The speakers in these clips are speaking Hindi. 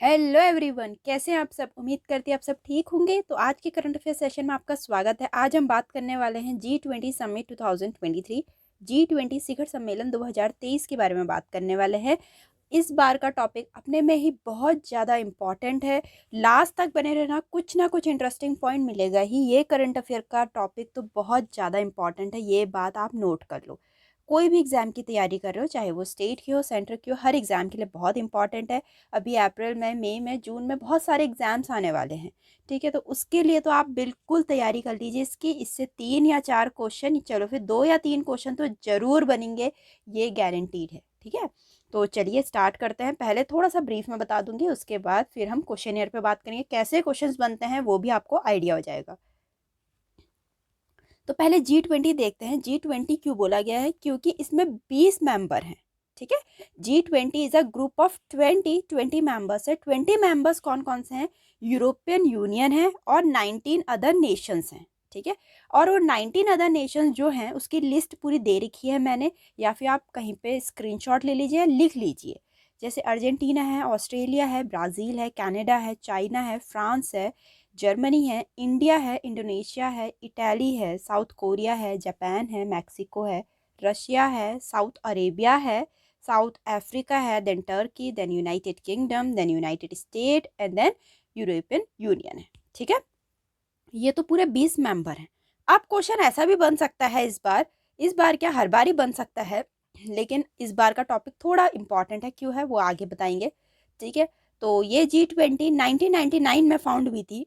हेलो एवरीवन, कैसे हैं आप सब। उम्मीद करती हैं आप सब ठीक होंगे। तो आज के करंट अफेयर सेशन में आपका स्वागत है। आज हम बात करने वाले हैं G20 समिट 2023, G20 शिखर सम्मेलन 2023 के बारे में बात करने वाले हैं। इस बार का टॉपिक अपने में ही बहुत ज़्यादा इम्पॉर्टेंट है। लास्ट तक बने रहना, कुछ ना कुछ इंटरेस्टिंग पॉइंट मिलेगा ही। ये करंट अफेयर का टॉपिक तो बहुत ज़्यादा इम्पॉर्टेंट है, ये बात आप नोट कर लो। कोई भी एग्ज़ाम की तैयारी कर रहे हो, चाहे वो स्टेट की हो, सेंटर की हो, हर एग्ज़ाम के लिए बहुत इंपॉर्टेंट है। अभी अप्रैल में, मई में, जून में बहुत सारे एग्ज़ाम्स आने वाले हैं। ठीक है, तो उसके लिए तो आप बिल्कुल तैयारी कर लीजिए इसकी। इससे 3 या 4 क्वेश्चन, चलो फिर 2 या 3 क्वेश्चन तो ज़रूर बनेंगे, ये गारंटीड है। ठीक है, तो चलिए स्टार्ट करते हैं। पहले थोड़ा सा ब्रीफ में बता दूंगी, उसके बाद फिर हम क्वेश्चनियर पे बात करेंगे, कैसे क्वेश्चंस बनते हैं वो भी आपको आइडिया हो जाएगा। तो पहले G20 देखते हैं। G20 क्यों बोला गया है? क्योंकि इसमें 20 मेंबर हैं। ठीक है, G20 is a group of 20 members है। 20 मेंबर्स कौन कौन से हैं? यूरोपियन यूनियन है और 19 अदर नेशंस हैं। ठीक है, और वो 19 अदर नेशंस जो हैं उसकी लिस्ट पूरी दे रखी है मैंने, या फिर आप कहीं पे स्क्रीनशॉट ले लीजिए, लिख लीजिए। जैसे अर्जेंटीना है, ऑस्ट्रेलिया है, ब्राज़ील है, कनाडा है, चाइना है, फ्रांस है, जर्मनी है, इंडिया है, इंडोनेशिया है, इटली है, साउथ कोरिया है, जापान है, मैक्सिको है, रशिया है, साउथ अरेबिया है, साउथ अफ्रीका है, then Turkey, then United Kingdom, then United State and then European Union है। ठीक है, ये तो पूरे 20 मेंबर हैं। अब क्वेश्चन ऐसा भी बन सकता है इस बार क्या हर बार ही बन सकता है, लेकिन इस बार का टॉपिक थोड़ा इंपॉर्टेंट है। क्यों है वो आगे बताएंगे। ठीक है, तो ये G20 1999 में फाउंड हुई थी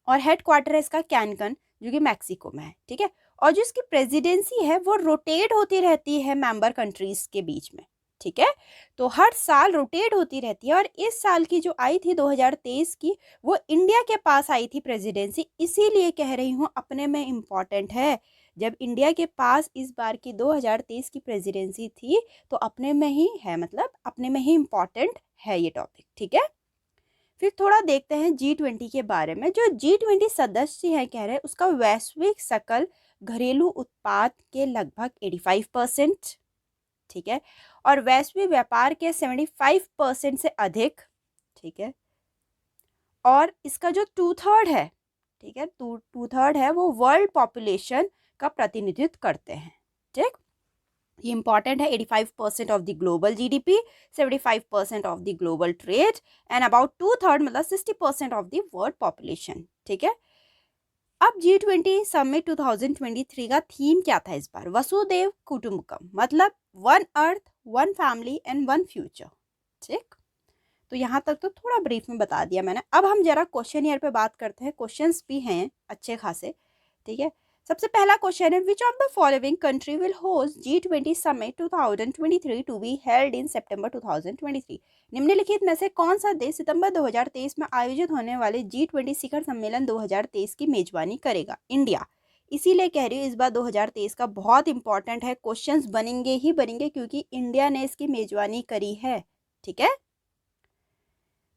और हेड क्वार्टर है इसका कैनकन, जो कि मैक्सिको में है। ठीक है, और जो इसकी प्रेसिडेंसी है वो रोटेट होती रहती है मेंबर कंट्रीज के बीच में। ठीक है, तो हर साल रोटेट होती रहती है, और इस साल की जो आई थी 2023 की, वो इंडिया के पास आई थी प्रेसिडेंसी। इसीलिए कह रही हूँ अपने में इम्पॉर्टेंट है। जब इंडिया के पास इस बार की 2023 की प्रेसिडेंसी थी तो अपने में ही है, मतलब अपने में ही इम्पॉर्टेंट है ये टॉपिक। ठीक है, फिर थोड़ा देखते हैं G20 के बारे में। जो G20 सदस्य हैं कह रहे हैं उसका वैश्विक सकल घरेलू उत्पाद के लगभग 85%। ठीक है, और वैश्विक व्यापार के 75% से अधिक। ठीक है, और इसका जो 2/3 है, ठीक है, 2/3 है, वो वर्ल्ड पॉपुलेशन का प्रतिनिधित्व करते हैं। ठीक, ये इंपॉर्टेंट है। 85% of the global GDP, 75% of the global trade and about 2/3 मतलब 60% ऑफ द वर्ल्ड पॉपुलेशन। ठीक है, अब G20 समिट 2023 का थीम क्या था इस बार? वसुदेव कुटुंबकम, मतलब one earth, one family and one future. ठीक, तो यहाँ तक तो थोड़ा ब्रीफ में बता दिया मैंने। अब हम जरा क्वेश्चन ईयर पे बात करते हैं। क्वेश्चंस भी हैं अच्छे खासे। ठीक है, सबसे पहला क्वेश्चन है, which of the following country will host G20 summit 2023 to be held in सितंबर 2023? निम्नलिखित में से कौन सा देश सितंबर 2023 में आयोजित होने वाले G20 शिखर सम्मेलन 2023 की मेजबानी करेगा? इंडिया। इसीलिए कह रही हूँ इस बार 2023 का बहुत इंपॉर्टेंट है, क्वेश्चंस बनेंगे ही बनेंगे क्योंकि इंडिया ने इसकी मेजबानी करी है। ठीक है,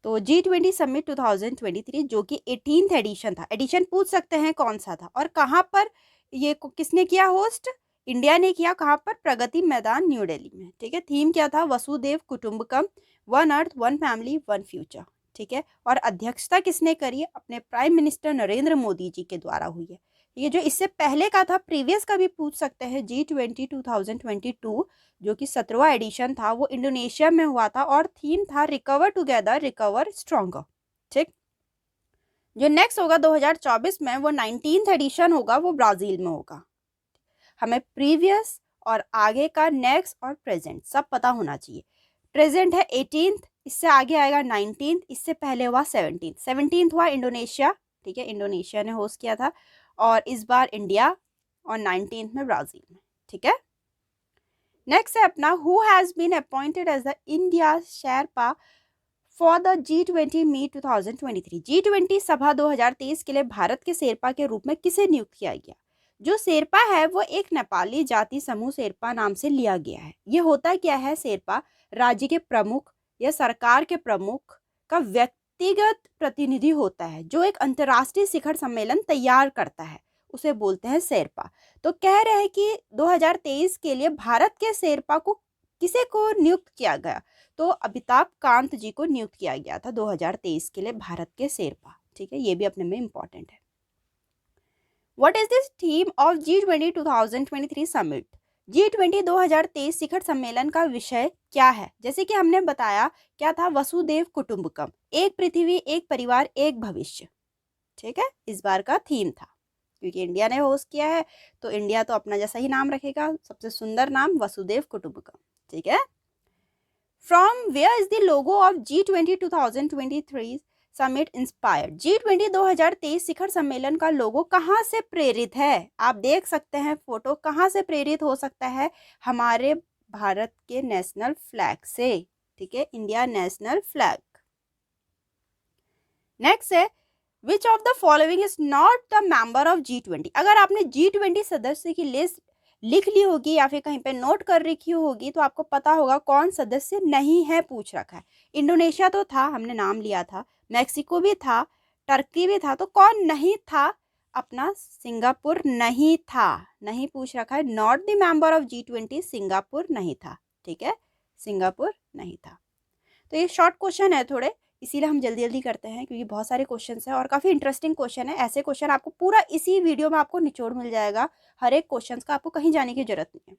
तो G20 समिट 2023 जो कि 18th एडिशन था। एडिशन पूछ सकते हैं कौन सा था और कहाँ पर, ये किसने किया होस्ट? इंडिया ने किया। कहाँ पर? प्रगति मैदान, न्यू दिल्ली में। ठीक है, थीम क्या था? वसुदेव कुटुंबकम, one earth, one family, one future. ठीक है, और अध्यक्षता किसने करी है? अपने प्राइम मिनिस्टर नरेंद्र मोदी जी के द्वारा हुई है। ये जो इससे पहले का था, प्रीवियस का भी पूछ सकते हैं, G20 2022 जो कि 17वां एडिशन था, वो इंडोनेशिया में हुआ था और थीम था रिकवर टुगेदर रिकवर स्ट्रॉन्गर। ठीक, जो नेक्स्ट होगा 2024 में, वो 19th एडिशन होगा, वो ब्राजील में होगा। हमें प्रीवियस और आगे का नेक्स्ट और प्रेजेंट सब पता होना चाहिए। प्रेजेंट है 18th, इससे आगे आएगा 19th, इससे पहले हुआ 17th हुआ इंडोनेशिया। ठीक है, इंडोनेशिया ने होस्ट किया था, और इस बार इंडिया, और 19th में ब्राजील में। ठीक है, नेक्स्ट है अपना, who has been appointed as the India sherpa for the G20 meet 2023? G20 सभा 2023 के लिए भारत के शेरपा के रूप में किसे नियुक्त किया गया? जो शेरपा है वो एक नेपाली जाति समूह शेरपा नाम से लिया गया है। ये होता क्या है? शेरपा राज्य के प्रमुख या सरकार के प्रमुख का व्यक्तिगत प्रतिनिधि होता है, जो एक अंतर्राष्ट्रीय शिखर सम्मेलन तैयार करता है, उसे बोलते हैं शेरपा। तो कह रहे हैं कि 2023 के लिए भारत के शेरपा को किसे को नियुक्त किया गया? तो अमिताभ कांत जी को नियुक्त किया गया था 2023 के लिए भारत के शेरपा। ठीक है, ये भी अपने में इंपॉर्टेंट है। What is this theme of G20 2023 summit? G20 2023 शिखर सम्मेलन का विषय क्या है? जैसे कि हमने बताया क्या था, वसुदेव कुटुंबकम, एक पृथ्वी एक परिवार एक भविष्य। ठीक है, इस बार का थीम था, क्योंकि इंडिया ने होस्ट किया है तो इंडिया तो अपना जैसा ही नाम रखेगा, सबसे सुंदर नाम वसुदेव कुटुंबकम। ठीक है। From where is the logo of G20 2023 summit inspired? G20 2023 शिखर सम्मेलन का लोगो कहाँ से प्रेरित है? आप देख सकते हैं फोटो, कहाँ से प्रेरित हो सकता है? हमारे भारत के नेशनल फ्लैग से। ठीक है, इंडिया नेशनल फ्लैग। नेक्स्ट है which of the following is not the member of G20? अगर आपने G20 सदस्य की लिस्ट लिख ली होगी या फिर कहीं पे नोट कर रखी होगी तो आपको पता होगा कौन सदस्य नहीं है, पूछ रखा है। इंडोनेशिया तो था, हमने नाम लिया था, मैक्सिको भी था, टर्की भी था, तो कौन नहीं था? अपना सिंगापुर नहीं था, नहीं पूछ रखा है, not the member of G20, Singapore नहीं था। ठीक है, सिंगापुर नहीं था। तो ये शॉर्ट क्वेश्चन है थोड़े, इसीलिए हम जल्दी जल्दी करते हैं क्योंकि बहुत सारे क्वेश्चन हैं और काफ़ी इंटरेस्टिंग क्वेश्चन है। ऐसे क्वेश्चन आपको पूरा इसी वीडियो में आपको निचोड़ मिल जाएगा, हर एक क्वेश्चन का आपको कहीं जाने की जरूरत नहीं है।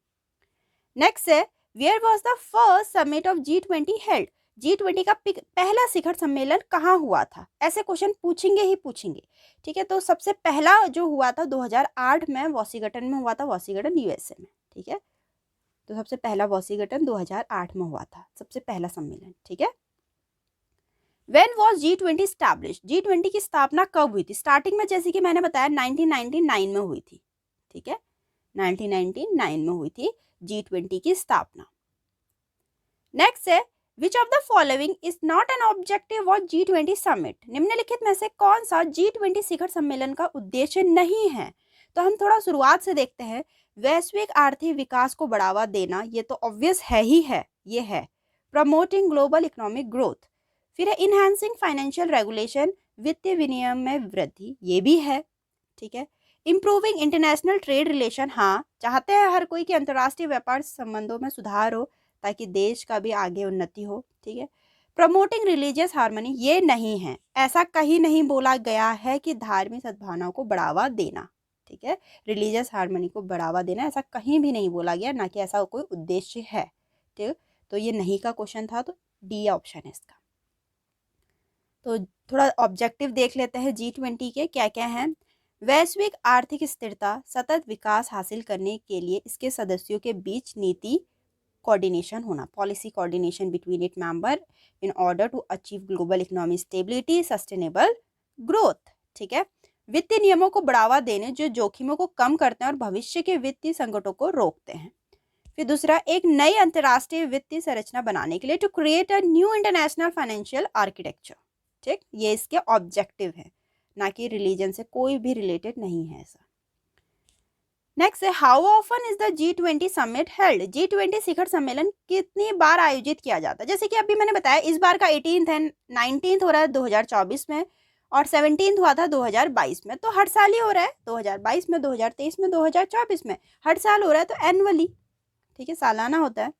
नेक्स्ट है where was the first summit of G20 held? G20 का पहला शिखर सम्मेलन कहाँ हुआ था? ऐसे क्वेश्चन पूछेंगे ही पूछेंगे। ठीक है, तो सबसे पहला जो हुआ था 2008 में वॉशिंगटन में हुआ था, वॉशिंगटन USA में। ठीक है, तो सबसे पहला वॉशिंगटन 2008 में हुआ था, सबसे पहला सम्मेलन। ठीक है। When was G20 established? G20 की स्थापना कब हुई थी? स्टार्टिंग में जैसे कि मैंने बताया 1999 में हुई थी। ठीक है, 1999 में हुई थी G20 की स्थापना। नेक्स्ट है which of the following is not an objective of G20 summit? निम्नलिखित में से कौन सा G20 शिखर सम्मेलन का उद्देश्य नहीं है? तो हम थोड़ा शुरुआत से देखते हैं। वैश्विक आर्थिक विकास को बढ़ावा देना, ये तो ऑब्वियस है ही है, ये है। प्रमोटिंग ग्लोबल इकोनॉमिक ग्रोथ, फिर है इनहैंसिंग फाइनेंशियल रेगुलेशन, वित्तीय विनियम में वृद्धि, ये भी है। ठीक है, इम्प्रूविंग इंटरनेशनल ट्रेड रिलेशन, हाँ चाहते हैं हर कोई कि अंतर्राष्ट्रीय व्यापार संबंधों में सुधार हो ताकि देश का भी आगे उन्नति हो। ठीक है, प्रमोटिंग रिलीजियस हार्मनी, ये नहीं है, ऐसा कहीं नहीं बोला गया है कि धार्मिक सद्भावनाओं को बढ़ावा देना। ठीक है, रिलीजियस हार्मनी को बढ़ावा देना ऐसा कहीं भी नहीं बोला गया, ना कि ऐसा कोई उद्देश्य है। ठीक, तो ये नहीं का क्वेश्चन था, तो डी ऑप्शन है इसका। तो थोड़ा ऑब्जेक्टिव देख लेते हैं G20 के क्या क्या हैं। वैश्विक आर्थिक स्थिरता, सतत विकास हासिल करने के लिए इसके सदस्यों के बीच नीति कोऑर्डिनेशन होना, policy coordination between it member in order to achieve global economic stability, sustainable growth. ठीक है, वित्तीय नियमों को बढ़ावा देने जो जोखिमों को कम करते हैं और भविष्य के वित्तीय संकटों को रोकते हैं। फिर दूसरा, एक नई अंतर्राष्ट्रीय वित्तीय संरचना बनाने के लिए to create a new international financial architecture. ठीक, ये इसके ऑब्जेक्टिव है, ना कि रिलीजन से कोई भी रिलेटेड नहीं है ऐसा। नेक्स्ट है how often is the G20 summit held? G20 शिखर सम्मेलन कितनी बार आयोजित किया जाता है? जैसे कि अभी मैंने बताया इस बार का 18th है, 19th हो रहा है 2024 में और 17th हुआ था 2022 में, तो हर साल ही हो रहा है, 2022 में, 2023 में, 2024 में, हर साल हो रहा है, तो एनुअली। ठीक है, सालाना होता है।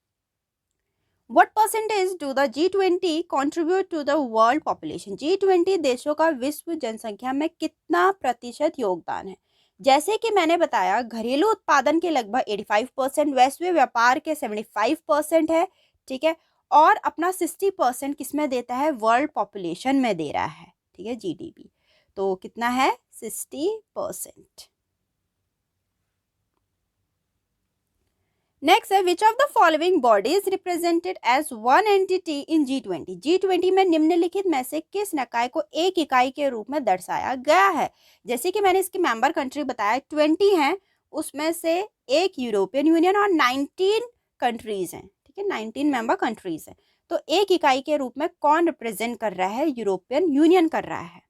What percentage do the G20 contribute to the world population? G20 देशों का विश्व जनसंख्या में कितना प्रतिशत योगदान है? जैसे कि मैंने बताया घरेलू उत्पादन के लगभग 85%, वैश्विक व्यापार के 75% है। ठीक है, और अपना 60% किसमें देता है? वर्ल्ड पॉपुलेशन में दे रहा है। ठीक है, GDP तो कितना है? 60%। नेक्स्ट है which of the following body is represented as one entity in G20? G20 में निम्नलिखित में से किस निकाय को एक इकाई के रूप में दर्शाया गया है? जैसे कि मैंने इसके मेंबर कंट्री बताया 20 हैं, उसमें से एक यूरोपियन यूनियन और 19 कंट्रीज हैं। ठीक है, 19 मेंबर कंट्रीज हैं, तो एक इकाई के रूप में कौन रिप्रेजेंट कर रहा है? यूरोपियन यूनियन कर रहा है।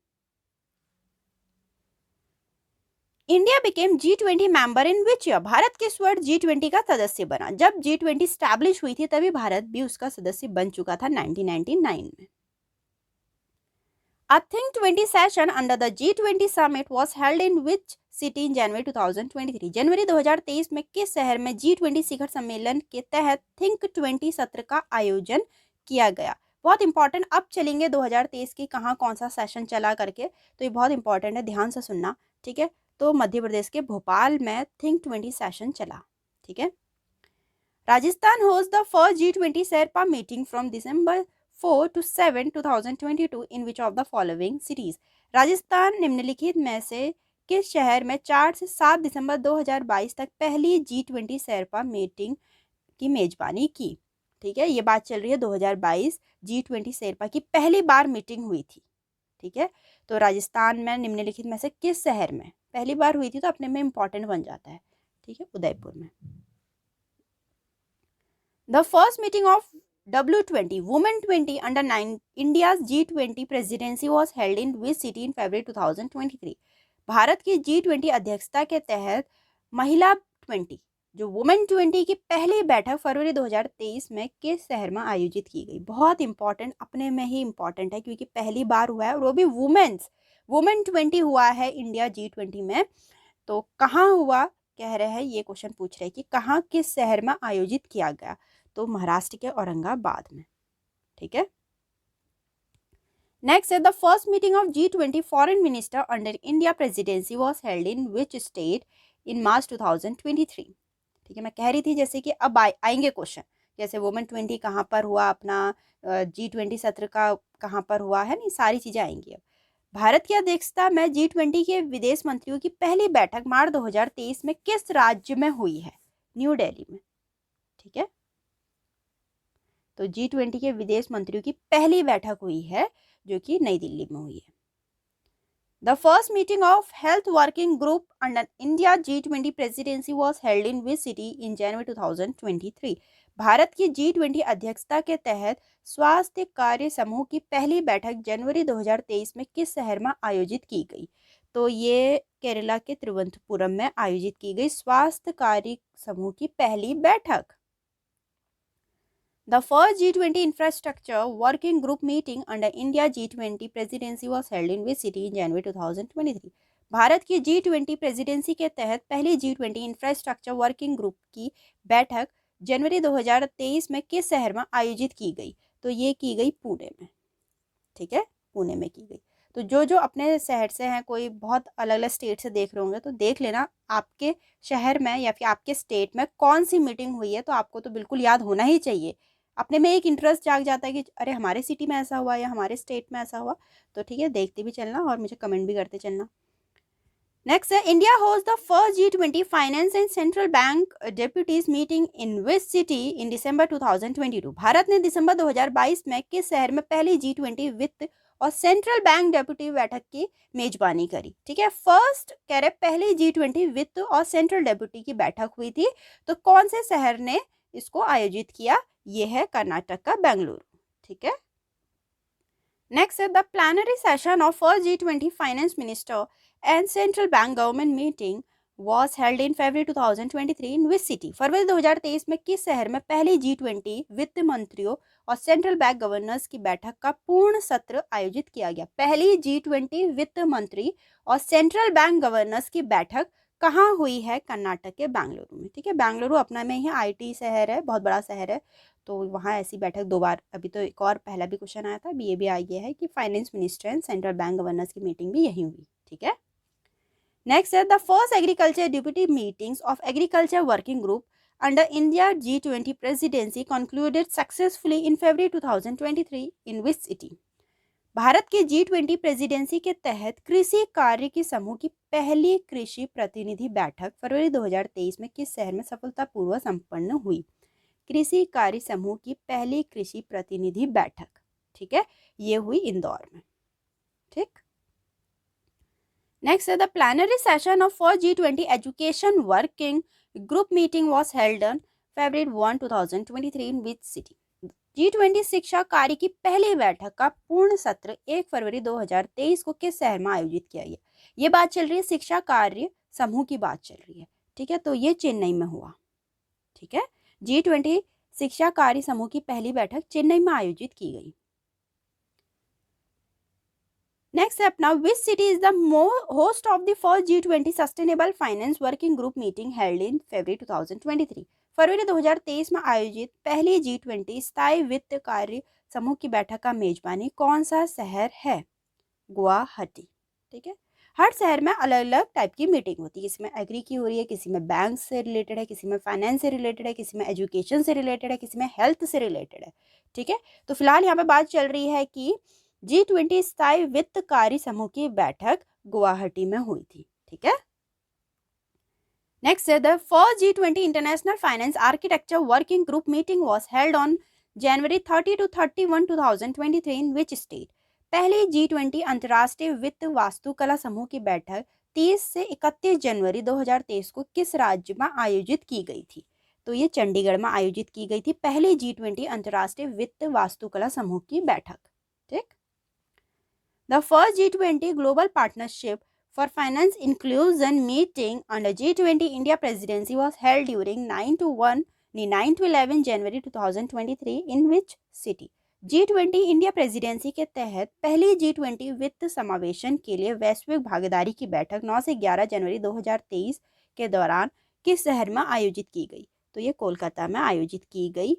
India became G20 member in which year? Bharat किस वर्ष G20 का सदस्य बना? जब G20 स्टैब्लिश हुई थी तभी भारत भी उसका सदस्य बन चुका था 1999 में। A Think 20 session under the G20 summit was held in which city in January 2023? जनवरी 2023 में किस शहर में G20 शिखर सम्मेलन के तहत थिंक 20 सत्र का आयोजन किया गया। बहुत इंपॉर्टेंट, अब चलेंगे 2023 की कहाँ कौन सा सेशन चला करके, तो ये बहुत इंपॉर्टेंट है, ध्यान से सुनना, ठीक है। तो मध्य प्रदेश के भोपाल में थिंक 20 सेशन चला, ठीक है। Rajasthan host the first G20 Sherpa meeting from December 4 to 7, 2022 in which of the following cities. Rajasthan निम्नलिखित में से किस शहर में 4 से 7 दिसंबर 2022 तक पहली G20 शेरपा मीटिंग की मेजबानी की, ठीक है। ये बात चल रही है 2022 G20 शेरपा की पहली बार मीटिंग हुई थी, ठीक है। तो राजस्थान में निम्नलिखित में से किस शहर में पहली बार हुई थी, तो अपने में इंपॉर्टेंट बन जाता है, ठीक है, उदयपुर में। The first meeting of W20 Women 20 under 9 India's G20 presidency was held in which city in February 2023? Bharat की G20 अध्यक्षता के तहत महिला 20 जो वुमेन 20 की पहली बैठक फरवरी 2023 में किस शहर में आयोजित की गई। बहुत इंपॉर्टेंट, अपने में ही इंपॉर्टेंट है क्योंकि पहली बार हुआ है और वो भी वुमेन 20 हुआ है इंडिया G20 में। तो कहाँ हुआ कह रहे हैं, ये क्वेश्चन पूछ रहे हैं कि कहाँ किस शहर में आयोजित किया गया, तो महाराष्ट्र के औरंगाबाद में, ठीक है। नेक्स्ट है the first meeting of G20 foreign minister under India presidency was held in which state in March 2023, ठीक है। मैं कह रही थी जैसे कि अब आएंगे क्वेश्चन, जैसे वुमेन 20 कहाँ पर हुआ, अपना G20 सत्र का कहाँ पर हुआ है, नहीं सारी चीजें आएंगी। अब भारत की अध्यक्षता में G20 के विदेश मंत्रियों की पहली बैठक मार्च 2023 में किस राज्य में हुई है, न्यू दिल्ली में, ठीक है। तो G20 के विदेश मंत्रियों की पहली बैठक हुई है जो कि नई दिल्ली में हुई है। The first meeting of health working group under India G20 presidency was held in which city in January 2023? Bharat की G20 अध्यक्षता के तहत स्वास्थ्य कार्य समूह की पहली बैठक जनवरी 2023 में किस शहर में आयोजित की गई? तो ये केरला के तिरुवनंतपुरम में आयोजित की गई स्वास्थ्य कार्य समूह की पहली बैठक। The first G20 infrastructure working group meeting under India G20 presidency was held in which city in January 2023? Bharat की G20 प्रेसिडेंसी के तहत पहली G20 इंफ्रास्ट्रक्चर वर्किंग ग्रुप की बैठक जनवरी 2023 में किस शहर में आयोजित की गई? तो ये की गई पुणे में, ठीक है, पुणे में की गई। तो जो अपने शहर से हैं, कोई बहुत अलग अलग स्टेट से देख रहे होंगे तो देख लेना आपके शहर में या फिर आपके स्टेट में कौन सी मीटिंग हुई है, तो आपको तो बिल्कुल याद होना ही चाहिए। अपने में एक इंटरेस्ट जाग जाता है कि अरे हमारे सिटी में ऐसा हुआ या हमारे स्टेट में ऐसा हुआ, तो ठीक है, देखते भी चलना और मुझे कमेंट भी करते चलना। नेक्स्ट है India host the first G20 finance and central bank deputies meeting in which city in December 2022? Bharat ने दिसंबर 2022 में किस शहर में पहली G20 वित्त और सेंट्रल बैंक डेप्यूटी बैठक की मेजबानी करी, ठीक है। फर्स्ट कह रहे पहली G20 वित्त और सेंट्रल डेप्यूटी की बैठक हुई थी, तो कौन से शहर ने इसको आयोजित किया? ये है कर्नाटक का बेंगलुरु, ठीक है। नेक्स्ट है the plenary session of first G20 finance minister and central bank government meeting was held in February 2023 in which city? फरवरी 2023 में किस शहर में पहली G20 वित्त मंत्रियों और सेंट्रल बैंक गवर्नर्स की बैठक का पूर्ण सत्र आयोजित किया गया? पहली G20 वित्त मंत्री और सेंट्रल बैंक गवर्नर्स की बैठक कहाँ हुई है? कर्नाटक के बेंगलुरु में, ठीक है। बेंगलुरु अपना में ही IT शहर है, बहुत बड़ा शहर है, तो वहाँ ऐसी बैठक 2 बार, अभी तो एक और पहला भी क्वेश्चन आया था, अभी ये भी आ गया है कि finance minister and central bank governors की मीटिंग भी यही हुई, ठीक है। नेक्स्ट है the first agriculture deputy meetings of agriculture working group under India G20 presidency concluded successfully in February 2023 in which city? Bharat की G20 प्रेसिडेंसी के तहत कृषि कार्य की समूह की पहली कृषि प्रतिनिधि बैठक फरवरी 2023 में किस शहर में सफलतापूर्वक संपन्न हुई? कृषि कार्य समूह की पहली कृषि प्रतिनिधि बैठक, ठीक है, ये हुई इंदौर में, ठीक। नेक्स्ट है the plenary session of first G20 education working group meeting was held on February 1, 2023 in which city? G20 शिक्षा कार्य की पहली बैठक का पूर्ण सत्र 1 फरवरी 2023 को किस शहर में आयोजित किया गया? ये बात चल रही है शिक्षा कार्य समूह की बात चल रही है, ठीक है, तो ये चेन्नई में हुआ, ठीक है। G20 शिक्षा कार्य समूह की पहली बैठक चेन्नई में आयोजित की गई। नेक्स्ट है अपना which city is the host of the first G20 sustainable finance working group meeting held in February 2023? फरवरी 2023 में आयोजित पहली G20 स्थायी वित्त कार्य समूह की बैठक का मेजबानी कौन सा शहर है? गुवाहाटी। ठीक है, हर शहर में अलग अलग टाइप की मीटिंग होती है, किसी में एग्री की हो रही है, किसी में बैंक से रिलेटेड है, किसी में फाइनेंस से रिलेटेड है, किसी में एजुकेशन से रिलेटेड है, किसी में हेल्थ से रिलेटेड है। ठीक है, तो फिलहाल यहाँ पे बात चल रही है कि G20 स्थायी वित्त कार्य समूह की बैठक गुवाहाटी में हुई थी। ठीक है, नेक्स्ट है the first G20 international finance architecture working group meeting was held on January 30 to 31, 2023 in which state? पहली G20 अंतर्राष्ट्रीय वित्त वास्तुकला समूह की बैठक 30 से 31 जनवरी 2023 को किस राज्य में आयोजित की गई थी? तो ये चंडीगढ़ में आयोजित की गई थी पहली G20 अंतर्राष्ट्रीय वित्त वास्तुकला समूह की बैठक। ठीक, the first G20 global partnership for Finance Inclusion meeting under G20 India presidency was held during 9 to 11 January 2023 in which city? G20 India presidency के तहत पहली G20 वित्त समावेशन के लिए वैश्विक भागीदारी की बैठक 9 से 11 जनवरी 2023 के दौरान किस शहर में आयोजित की गई? तो ये कोलकाता में आयोजित की गई।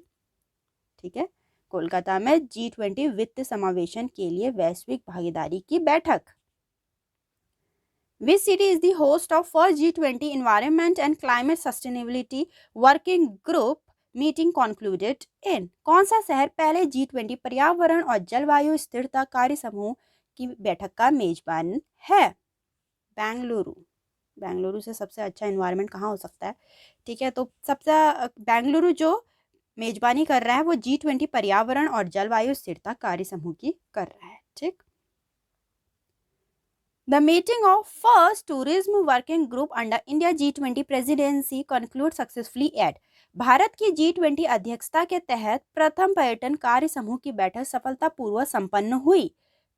ठीक है, कोलकाता में G20 वित्त समावेशन के लिए वैश्विक भागीदारी की बैठक। Which city is the host of first G20 Environment and Climate Sustainability Working Group meeting concluded in? कौन सा शहर पहले G20 पर्यावरण और जलवायु स्थिरता कार्य समूह की बैठक का मेजबान है? बेंगलुरु। बेंगलुरु से सबसे अच्छा एनवायरनमेंट कहाँ हो सकता है? ठीक है, तो सबसे बेंगलुरु जो मेजबानी कर रहा है वो G20 पर्यावरण और जलवायु स्थिरता कार्य समूह की कर रहा है। ठीक, The meeting of first tourism working group under India G20 presidency concluded successfully at? Bharat की G20 अध्यक्षता के तहत प्रथम पर्यटन कार्य समूह की बैठक सफलतापूर्वक संपन्न हुई।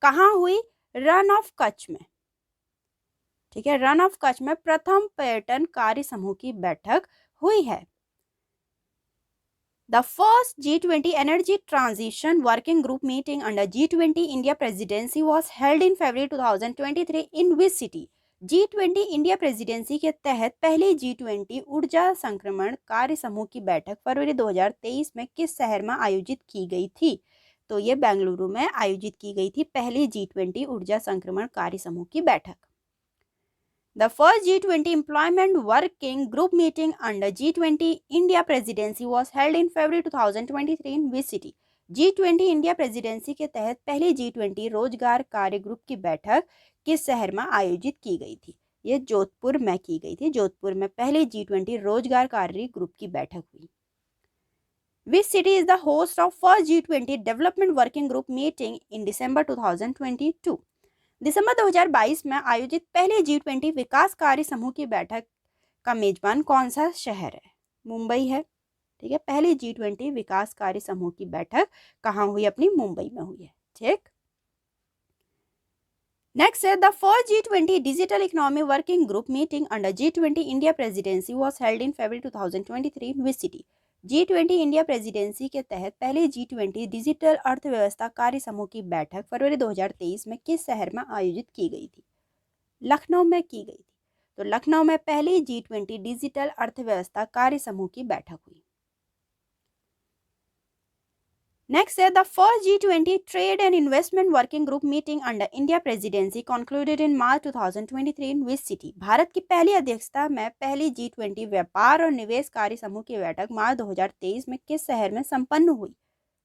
कहाँ हुई? रन ऑफ कच्छ में। ठीक है, रन ऑफ कच्छ में प्रथम पर्यटन कार्य समूह की बैठक हुई है। The first G20 Energy Transition Working Group meeting under G20 India presidency was held in February 2023 in which city? G20 India presidency के तहत पहली G20 ऊर्जा संक्रमण कार्य समूह की बैठक फरवरी 2023 में किस शहर में आयोजित की गई थी? तो ये बेंगलुरु में आयोजित की गई थी पहली G20 ऊर्जा संक्रमण कार्य समूह की बैठक। The first G20 Employment Working Group meeting under G20 India presidency was held in February 2023 in which city? G20 India presidency के तहत पहली G20 रोजगार कार्य ग्रुप की बैठक किस शहर में आयोजित की गई थी? ये जोधपुर में की गई थी। जोधपुर में पहली G20 रोजगार कार्य ग्रुप की बैठक हुई। Which city is the host of first G20 Development Working Group meeting in December 2022? दिसंबर 2022 में आयोजित पहले G20 विकास कार्य समूह की बैठक का मेजबान कौन सा शहर है? मुंबई है। ठीक है, पहले G20 विकास कार्य समूह की बैठक कहाँ हुई? अपनी मुंबई में हुई है। ठीक, नेक्स्ट है the first G20 digital economy working group meeting under G20 India presidency was held in February 2023 in which city? G20 India presidency के तहत पहले G20 डिजिटल अर्थव्यवस्था कार्य समूह की बैठक फरवरी 2023 में किस शहर में आयोजित की गई थी? लखनऊ में की गई थी। तो लखनऊ में पहली G20 डिजिटल अर्थव्यवस्था कार्य समूह की बैठक हुई। नेक्स्ट है the first G20 trade and investment working group meeting under India presidency concluded in March 2023 in which city? Bharat की पहली अध्यक्षता में पहली G20 व्यापार और निवेश कार्य समूह की बैठक मार्च 2023 में किस शहर में संपन्न हुई?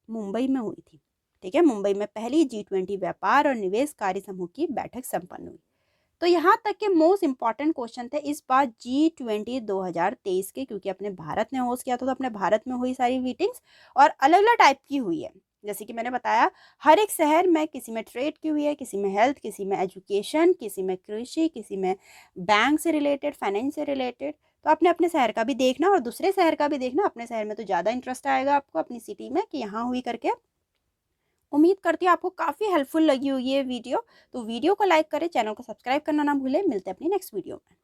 मुंबई में हुई थी। ठीक है, मुंबई में पहली G20 व्यापार और निवेश कार्य समूह की बैठक संपन्न हुई। तो यहाँ तक के मोस्ट इंपॉर्टेंट क्वेश्चन थे इस बार G20 2023 के, क्योंकि अपने भारत ने होस्ट किया था तो अपने भारत में हुई सारी मीटिंग्स और अलग अलग टाइप की हुई है। जैसे कि मैंने बताया हर एक शहर में किसी में ट्रेड की हुई है, किसी में हेल्थ, किसी में एजुकेशन, किसी में कृषि, किसी में बैंक से रिलेटेड, फाइनेंस से रिलेटेड। तो अपने अपने शहर का भी देखना और दूसरे शहर का भी देखना। अपने शहर में तो ज़्यादा इंटरेस्ट आएगा आपको अपनी सिटी में कि यहाँ हुई करके। उम्मीद करती हूँ आपको काफ़ी हेल्पफुल लगी हुई है वीडियो। तो वीडियो को लाइक करें, चैनल को सब्सक्राइब करना ना भूलें। मिलते हैं अपनी नेक्स्ट वीडियो में।